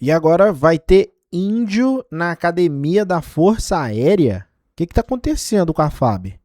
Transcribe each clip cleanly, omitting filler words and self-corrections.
E agora vai ter índio na Academia da Força Aérea? O que está acontecendo com a FAB?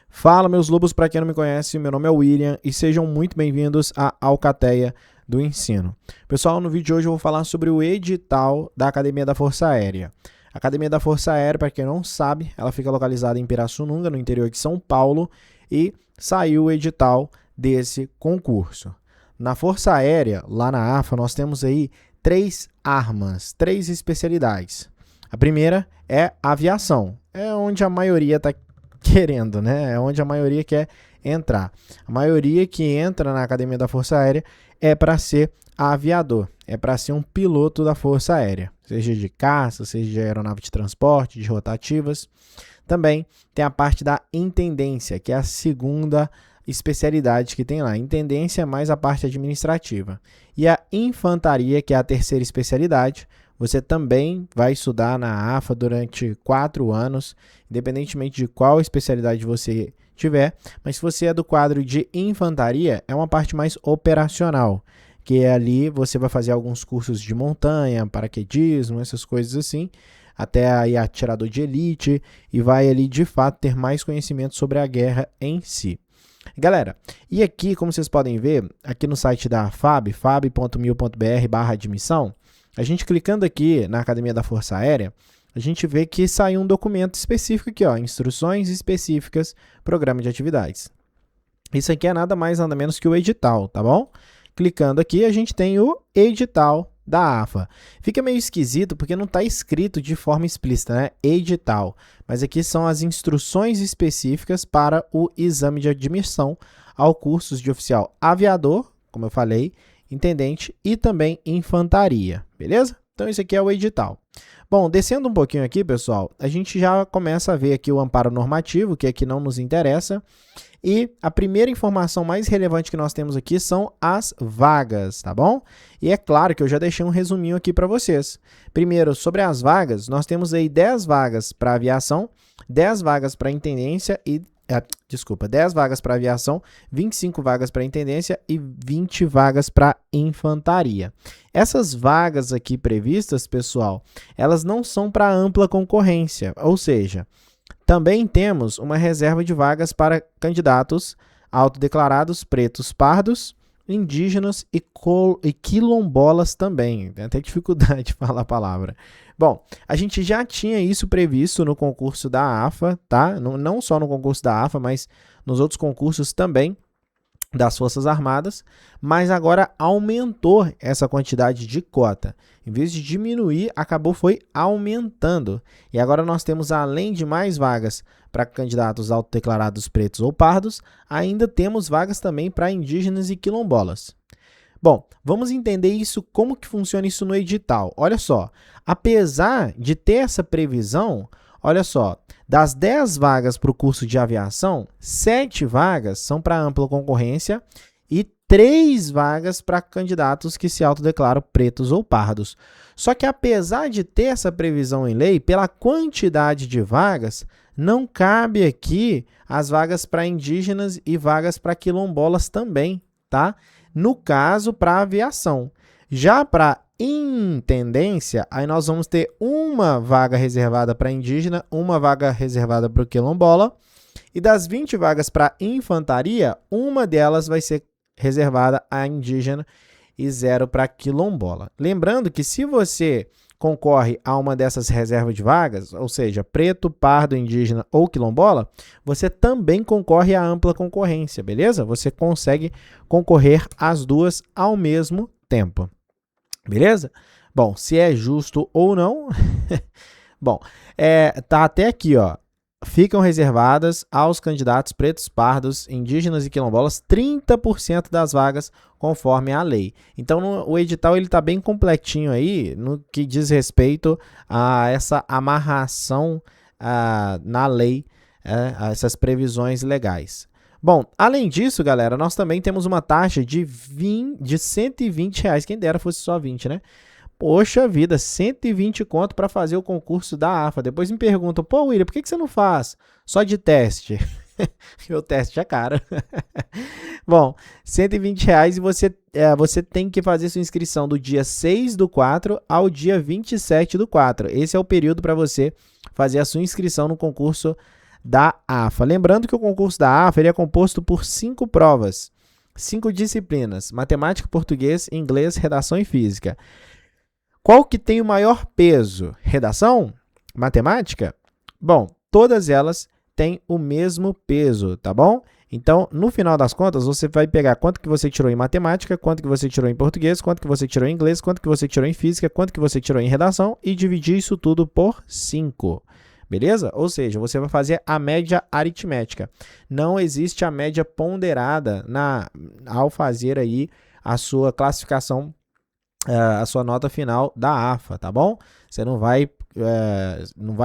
Fala, meus lobos, para quem não me conhece, meu nome é William e sejam muito bem-vindos à Alcateia do Ensino. Pessoal, no vídeo de hoje eu vou falar sobre o edital da Academia da Força Aérea. A Academia da Força Aérea, para quem não sabe, ela fica localizada em Pirassununga, no interior de São Paulo, e saiu o edital desse concurso. Na Força Aérea, lá na AFA, nós temos aí três armas, três especialidades. A primeira é a aviação, é onde a maioria está querendo, né? É onde a maioria quer entrar. A maioria que entra na Academia da Força Aérea é para ser aviador, é para ser um piloto da Força Aérea, seja de caça, seja de aeronave de transporte, de rotativas. Também tem a parte da intendência, que é a segunda especialidade que tem lá. Intendência é mais a parte administrativa. E a infantaria, que é a terceira especialidade, você também vai estudar na AFA durante 4 anos, independentemente de qual especialidade você tiver. Mas se você é do quadro de infantaria, é uma parte mais operacional, que é ali você vai fazer alguns cursos de montanha, paraquedismo, essas coisas assim, até aí atirador de elite, e vai ali de fato ter mais conhecimento sobre a guerra em si. Galera, e aqui, como vocês podem ver, aqui no site da FAB, fab.mil.br/admissão, a gente clicando aqui na Academia da Força Aérea, a gente vê que saiu um documento específico aqui, ó, instruções específicas, programa de atividades. Isso aqui é nada mais, nada menos que o edital, tá bom? Clicando aqui, a gente tem o edital da AFA. Fica meio esquisito porque não está escrito de forma explícita, né? Edital. Mas aqui são as instruções específicas para o exame de admissão ao cursos de oficial aviador, como eu falei, intendente e também infantaria, beleza? Então, esse aqui é o edital. Bom, descendo um pouquinho aqui, pessoal, a gente já começa a ver aqui o amparo normativo, que aqui não nos interessa. E a primeira informação mais relevante que nós temos aqui são as vagas, tá bom? E é claro que eu já deixei um resuminho aqui para vocês. Primeiro, sobre as vagas, nós temos aí 10 vagas para aviação, 10 vagas para intendência e 10 vagas para aviação, 25 vagas para intendência e 20 vagas para infantaria. Essas vagas aqui previstas, pessoal, elas não são para ampla concorrência, ou seja, também temos uma reserva de vagas para candidatos autodeclarados pretos, pardos, indígenas e quilombolas também. Tem até dificuldade de falar a palavra. Bom, a gente já tinha isso previsto no concurso da AFA, tá? Não só no concurso da AFA, mas nos outros concursos também das Forças Armadas, mas agora aumentou essa quantidade de cota. Em vez de diminuir, foi aumentando. E agora nós temos, além de mais vagas para candidatos autodeclarados pretos ou pardos, ainda temos vagas também para indígenas e quilombolas. Bom, vamos entender isso, como que funciona isso no edital. Olha só, apesar de ter essa previsão, olha só, das 10 vagas para o curso de aviação, 7 vagas são para ampla concorrência e 3 vagas para candidatos que se autodeclaram pretos ou pardos. Só que apesar de ter essa previsão em lei, pela quantidade de vagas, não cabe aqui as vagas para indígenas e vagas para quilombolas também, tá? No caso, para aviação. Já para intendência, aí nós vamos ter uma vaga reservada para indígena, uma vaga reservada para o quilombola, e das 20 vagas para infantaria, uma delas vai ser reservada a indígena e 0 para quilombola. Lembrando que se você concorre a uma dessas reservas de vagas, ou seja, preto, pardo, indígena ou quilombola, você também concorre à ampla concorrência, beleza? Você consegue concorrer às duas ao mesmo tempo. Beleza? Bom, se é justo ou não, bom, tá até aqui, ó, ficam reservadas aos candidatos pretos, pardos, indígenas e quilombolas 30% das vagas conforme a lei. Então, o edital ele tá bem completinho aí no que diz respeito a essa amarração na lei, a essas previsões legais. Bom, além disso, galera, nós também temos uma taxa de R$120, quem dera fosse só 20, né? Poxa vida, 120 conto para fazer o concurso da AFA. Depois me perguntam, pô, William, por que você não faz só de teste? O teste é caro. Bom, R$ 120 e você tem que fazer sua inscrição do dia 6/4 ao dia 27/4. Esse é o período para você fazer a sua inscrição no concurso da AFA. Lembrando que o concurso da AFA ele é composto por 5 provas, 5 disciplinas: matemática, português, inglês, redação e física. Qual que tem o maior peso? Redação? Matemática? Bom, todas elas têm o mesmo peso, tá bom? Então, no final das contas, você vai pegar quanto que você tirou em matemática, quanto que você tirou em português, quanto que você tirou em inglês, quanto que você tirou em física, quanto que você tirou em redação e dividir isso tudo por 5. Beleza? Ou seja, você vai fazer a média aritmética. Não existe a média ponderada ao fazer aí a sua classificação, a sua nota final da AFA, tá bom? Você não vai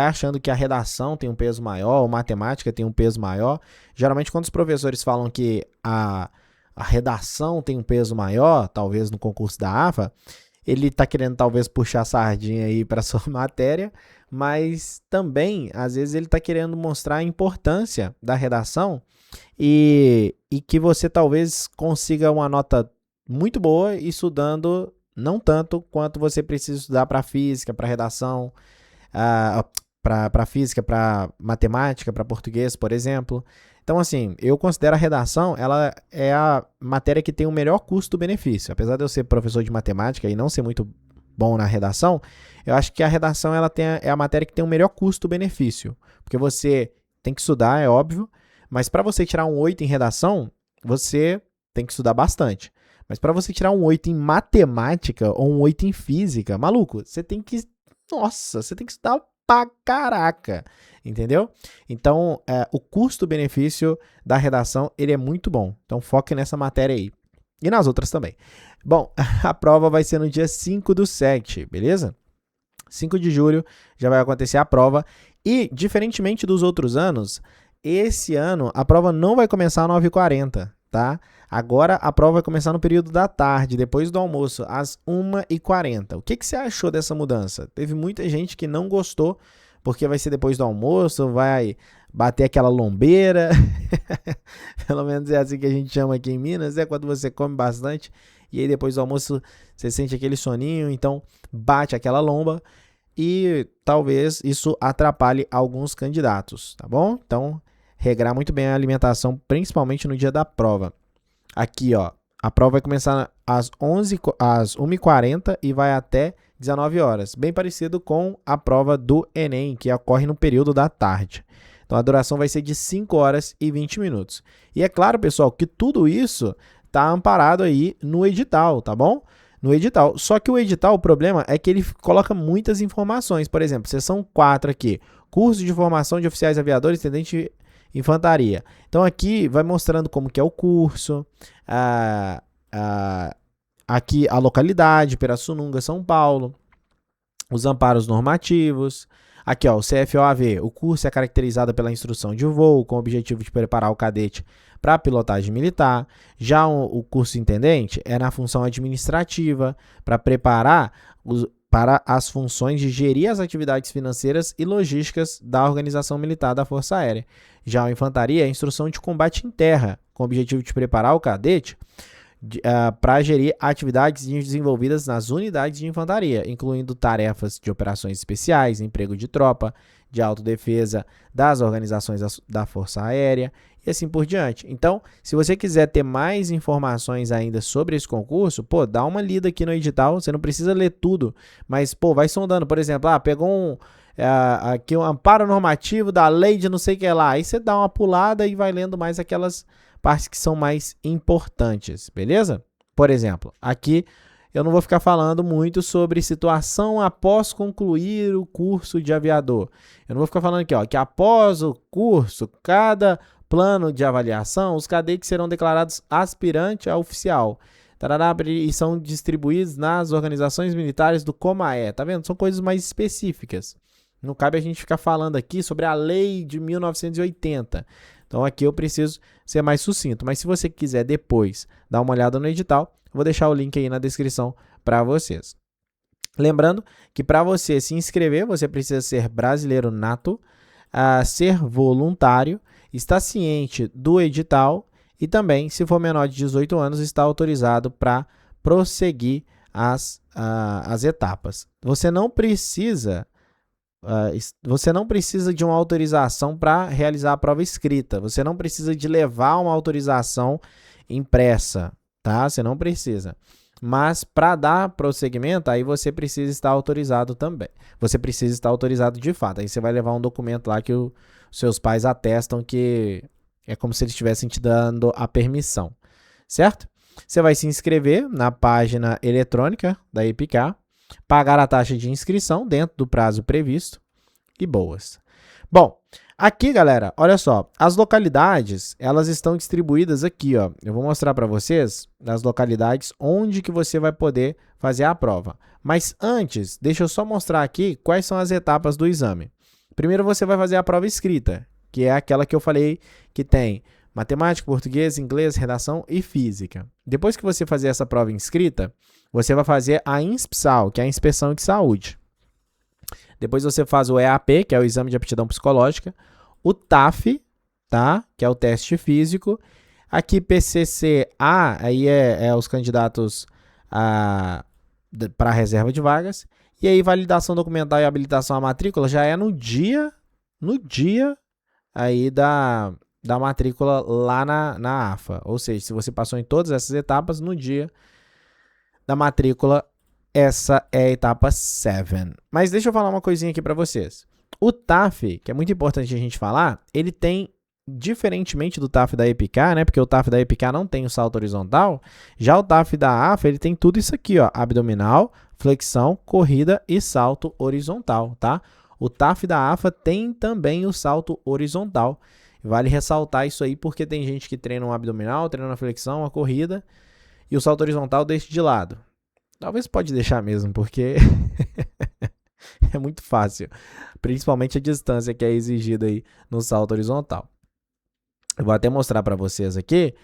achando que a redação tem um peso maior ou matemática tem um peso maior. Geralmente, quando os professores falam que a redação tem um peso maior, talvez no concurso da AFA, ele está querendo talvez puxar a sardinha aí para sua matéria, mas também, às vezes, ele está querendo mostrar a importância da redação e que você talvez consiga uma nota muito boa estudando não tanto quanto você precisa estudar para física, para redação, para física, para matemática, para português, por exemplo. Então, assim, eu considero a redação, ela é a matéria que tem o melhor custo-benefício. Apesar de eu ser professor de matemática e não ser muito bom na redação, eu acho que a redação é a matéria que tem o melhor custo-benefício. Porque você tem que estudar, é óbvio, mas para você tirar um 8 em redação, você tem que estudar bastante. Mas para você tirar um 8 em matemática ou um 8 em física, maluco, você tem que estudar pra caraca, entendeu? Então, o custo-benefício da redação, ele é muito bom. Então, foque nessa matéria aí. E nas outras também. Bom, a prova vai ser no dia 5/7, beleza? 5 de julho já vai acontecer a prova. E, diferentemente dos outros anos, esse ano a prova não vai começar às 9h40, tá? Agora a prova vai começar no período da tarde, depois do almoço, às 1h40. O que você achou dessa mudança? Teve muita gente que não gostou, porque vai ser depois do almoço, vai bater aquela lombeira. Pelo menos é assim que a gente chama aqui em Minas, quando você come bastante e aí depois do almoço você sente aquele soninho, então bate aquela lomba e talvez isso atrapalhe alguns candidatos, tá bom? Então, regrar muito bem a alimentação, principalmente no dia da prova. Aqui, ó, a prova vai começar às 1h40 e vai até 19 horas. Bem parecido com a prova do Enem, que ocorre no período da tarde. Então, a duração vai ser de 5 horas e 20 minutos. E é claro, pessoal, que tudo isso está amparado aí no edital, tá bom? No edital. Só que o edital, o problema é que ele coloca muitas informações. Por exemplo, seção 4 aqui, curso de formação de oficiais aviadores, tenente infantaria. Então aqui vai mostrando como que é o curso, aqui a localidade, Pirassununga, São Paulo, os amparos normativos. Aqui, ó, o CFOAV, o curso é caracterizado pela instrução de voo, com o objetivo de preparar o cadete para a pilotagem militar. Já o curso intendente é na função administrativa, para preparar para as funções de gerir as atividades financeiras e logísticas da organização militar da Força Aérea. Já a infantaria é a instrução de combate em terra, com o objetivo de preparar o cadete para gerir atividades desenvolvidas nas unidades de infantaria, incluindo tarefas de operações especiais, emprego de tropa, de autodefesa das organizações da Força Aérea e assim por diante. Então, se você quiser ter mais informações ainda sobre esse concurso, dá uma lida aqui no edital, você não precisa ler tudo, mas, vai sondando, por exemplo, pegou aqui um amparo normativo da lei de não sei o que lá, aí você dá uma pulada e vai lendo mais aquelas partes que são mais importantes, beleza? Por exemplo, aqui eu não vou ficar falando muito sobre situação após concluir o curso de aviador. Eu não vou ficar falando aqui, ó, que após o curso, cada plano de avaliação, os cadetes serão declarados aspirante a oficial. Tarará, e são distribuídos nas organizações militares do Comaé. Tá vendo? São coisas mais específicas. Não cabe a gente ficar falando aqui sobre a lei de 1980. Então aqui eu preciso ser mais sucinto. Mas se você quiser depois dar uma olhada no edital, eu vou deixar o link aí na descrição para vocês. Lembrando que para você se inscrever, você precisa ser brasileiro nato, ser voluntário está ciente do edital e também, se for menor de 18 anos, está autorizado para prosseguir as etapas. Você não precisa de uma autorização para realizar a prova escrita. Você não precisa de levar uma autorização impressa, tá? Você não precisa. Mas para dar prosseguimento, aí você precisa estar autorizado também. Você precisa estar autorizado de fato. Aí você vai levar um documento lá que os seus pais atestam que é como se eles estivessem te dando a permissão, certo? Você vai se inscrever na página eletrônica da EPICAR, pagar a taxa de inscrição dentro do prazo previsto e boas. Bom, aqui, galera, olha só, as localidades, elas estão distribuídas aqui, ó. Eu vou mostrar para vocês as localidades onde que você vai poder fazer a prova. Mas antes, deixa eu só mostrar aqui quais são as etapas do exame. Primeiro você vai fazer a prova escrita, que é aquela que eu falei que tem matemática, português, inglês, redação e física. Depois que você fazer essa prova escrita, você vai fazer a INSPSAL, que é a inspeção de saúde. Depois você faz o EAP, que é o exame de aptidão psicológica, o TAF, tá? Que é o teste físico. Aqui PCCA, aí é os candidatos para reserva de vagas. E aí validação documental e habilitação à matrícula já é no dia aí da matrícula lá na AFA. Ou seja, se você passou em todas essas etapas, no dia da matrícula, essa é a etapa 7. Mas deixa eu falar uma coisinha aqui para vocês. O TAF, que é muito importante a gente falar, ele tem, diferentemente do TAF da EPICAR, né? Porque o TAF da EPICAR não tem o salto horizontal, já o TAF da AFA, ele tem tudo isso aqui, ó, abdominal, flexão, corrida e salto horizontal, tá? O TAF da AFA tem também o salto horizontal. Vale ressaltar isso aí porque tem gente que treina um abdominal, treina a flexão, a corrida e o salto horizontal deixa de lado. Talvez pode deixar mesmo, porque é muito fácil, principalmente a distância que é exigida aí no salto horizontal. Eu vou até mostrar para vocês aqui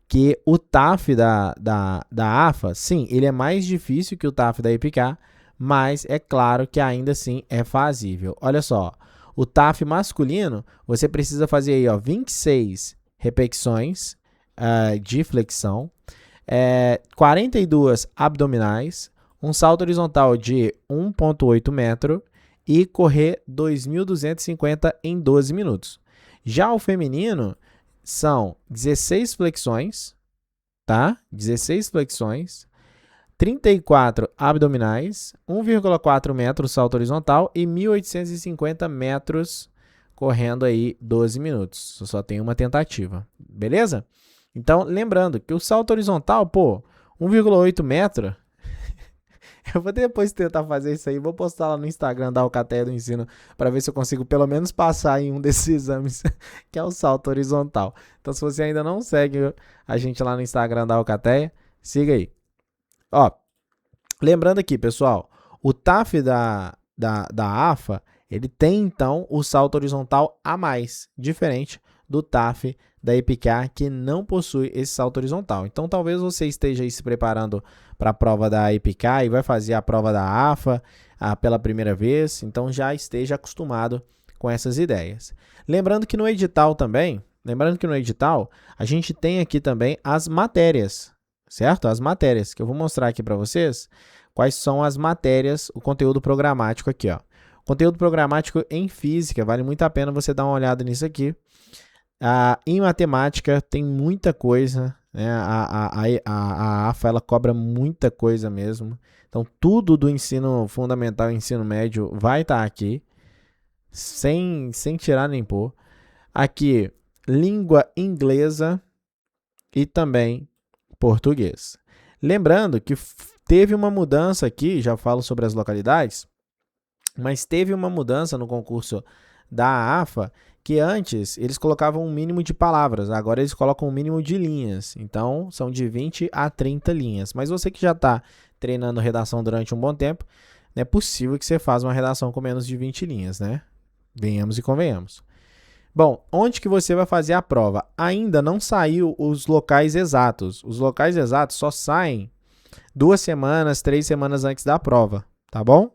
que o TAF da AFA, sim, ele é mais difícil que o TAF da EPICAR, mas é claro que ainda assim é fazível. Olha só, o TAF masculino, você precisa fazer aí, ó, 26 repetições de flexão, 42 abdominais, um salto horizontal de 1,8 metro e correr 2.250 em 12 minutos. Já o feminino são 16 flexões, tá? 16 flexões, 34 abdominais, 1,4 metro salto horizontal e 1.850 metros correndo aí 12 minutos. Só tem uma tentativa, beleza? Então, lembrando que o salto horizontal, 1,8 metro, eu vou depois tentar fazer isso aí, vou postar lá no Instagram da Alcateia do Ensino para ver se eu consigo pelo menos passar em um desses exames, que é o salto horizontal. Então, se você ainda não segue a gente lá no Instagram da Alcateia, siga aí. Ó, lembrando aqui, pessoal, o TAF da AFA, ele tem, então, o salto horizontal a mais, diferente do TAF da EPICAR, que não possui esse salto horizontal. Então, talvez você esteja aí se preparando para a prova da EPICAR e vai fazer a prova da AFA pela primeira vez, então já esteja acostumado com essas ideias. Lembrando que no edital também, a gente tem aqui também as matérias, certo? As matérias, que eu vou mostrar aqui para vocês quais são as matérias, o conteúdo programático aqui, ó. Conteúdo programático em física, vale muito a pena você dar uma olhada nisso aqui. Em matemática tem muita coisa, né? A AFA ela cobra muita coisa mesmo. Então, tudo do ensino fundamental e ensino médio vai estar aqui, sem tirar nem pôr. Aqui, língua inglesa e também português. Lembrando que teve uma mudança aqui, já falo sobre as localidades, mas teve uma mudança no concurso da AFA, que antes eles colocavam um mínimo de palavras, agora eles colocam um mínimo de linhas. Então, são de 20 a 30 linhas. Mas você que já está treinando redação durante um bom tempo, não é possível que você faça uma redação com menos de 20 linhas, né? Venhamos e convenhamos. Bom, onde que você vai fazer a prova? Ainda não saiu os locais exatos. Os locais exatos só saem 2 semanas, 3 semanas antes da prova, tá bom?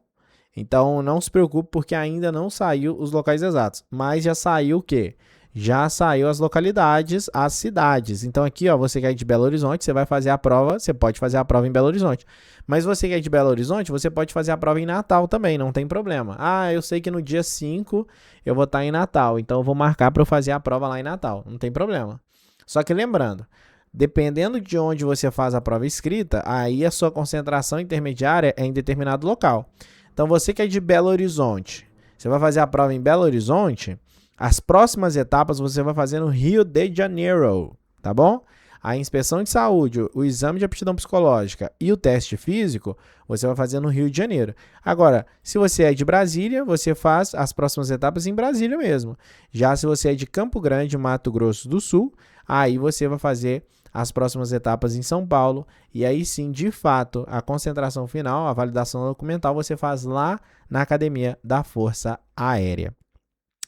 Então, não se preocupe porque ainda não saiu os locais exatos. Mas já saiu o quê? já saiu as localidades, as cidades. Então aqui, ó, você quer ir de Belo Horizonte, você vai fazer a prova, você pode fazer a prova em Belo Horizonte. Mas você quer ir de Belo Horizonte, você pode fazer a prova em Natal também, não tem problema. Ah, eu sei que no dia 5 eu vou estar em Natal, então eu vou marcar para eu fazer a prova lá em Natal, não tem problema. Só que lembrando, dependendo de onde você faz a prova escrita, aí a sua concentração intermediária é em determinado local. Então você que é de Belo Horizonte, você vai fazer a prova em Belo Horizonte, as próximas etapas você vai fazer no Rio de Janeiro, tá bom? A inspeção de saúde, o exame de aptidão psicológica e o teste físico, você vai fazer no Rio de Janeiro. Agora, se você é de Brasília, você faz as próximas etapas em Brasília mesmo. Já se você é de Campo Grande, Mato Grosso do Sul, aí você vai fazer as próximas etapas em São Paulo. E aí sim, de fato, a concentração final, a validação documental, você faz lá na Academia da Força Aérea.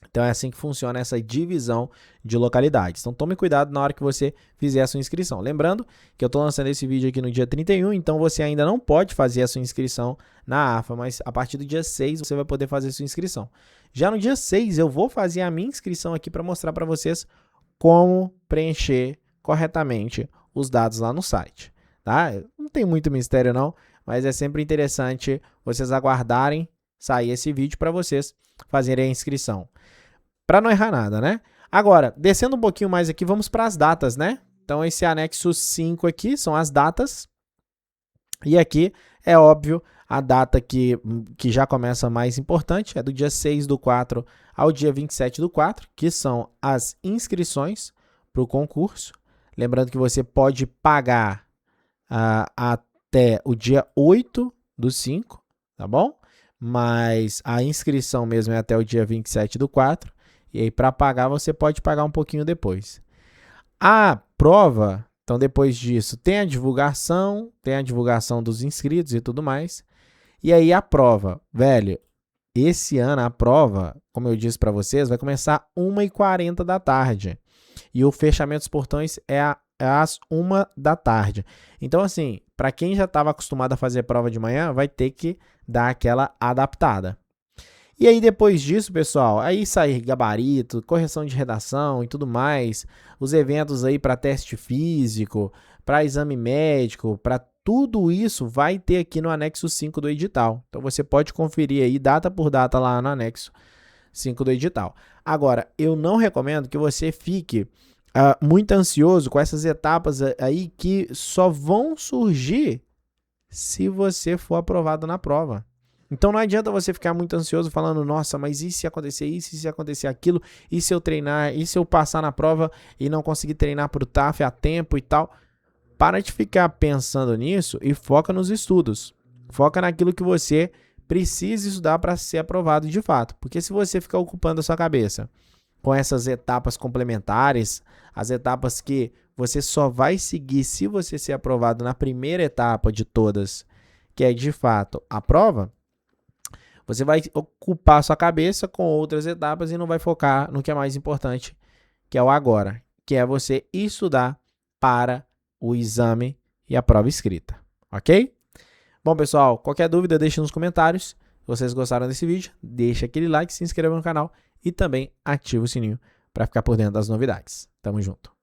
Então é assim que funciona essa divisão de localidades. Então tome cuidado na hora que você fizer a sua inscrição. Lembrando que eu estou lançando esse vídeo aqui no dia 31, então você ainda não pode fazer a sua inscrição na AFA, mas a partir do dia 6 você vai poder fazer a sua inscrição. Já no dia 6 eu vou fazer a minha inscrição aqui para mostrar para vocês como preencher corretamente os dados lá no site. Tá? Não tem muito mistério não, mas é sempre interessante vocês aguardarem sair esse vídeo para vocês fazerem a inscrição. Para não errar nada, né? Agora, descendo um pouquinho mais aqui, vamos para as datas, né? Então, esse anexo 5 aqui são as datas. E aqui, é óbvio, a data que já começa mais importante é do dia 6/4 ao dia 27/4, que são as inscrições para o concurso. Lembrando que você pode pagar até o dia 8/5, tá bom? Mas a inscrição mesmo é até o dia 27/4. E aí, para pagar, você pode pagar um pouquinho depois. A prova, então depois disso, tem a divulgação dos inscritos e tudo mais. E aí a prova, velho, esse ano a prova, como eu disse para vocês, vai começar 1h40 da tarde. E o fechamento dos portões é às 1 da tarde. Então, assim, para quem já estava acostumado a fazer prova de manhã, vai ter que dar aquela adaptada. E aí, depois disso, pessoal, aí sai gabarito, correção de redação e tudo mais, os eventos aí para teste físico, para exame médico, para tudo isso vai ter aqui no anexo 5 do edital. Então, você pode conferir aí data por data lá no anexo 5 do edital. Agora, eu não recomendo que você fique muito ansioso com essas etapas aí que só vão surgir se você for aprovado na prova. Então não adianta você ficar muito ansioso falando, nossa, mas e se acontecer isso, e se acontecer aquilo, e se eu treinar, e se eu passar na prova e não conseguir treinar para o TAF a tempo e tal. Para de ficar pensando nisso e foca nos estudos. Foca naquilo que você precisa estudar para ser aprovado de fato. Porque se você ficar ocupando a sua cabeça com essas etapas complementares, as etapas que você só vai seguir se você ser aprovado na primeira etapa de todas, que é de fato a prova, você vai ocupar a sua cabeça com outras etapas e não vai focar no que é mais importante, que é o agora, que é você estudar para o exame e a prova escrita, ok? Bom, pessoal, qualquer dúvida deixe nos comentários. Se vocês gostaram desse vídeo, deixe aquele like, se inscreva no canal e também ative o sininho para ficar por dentro das novidades. Tamo junto!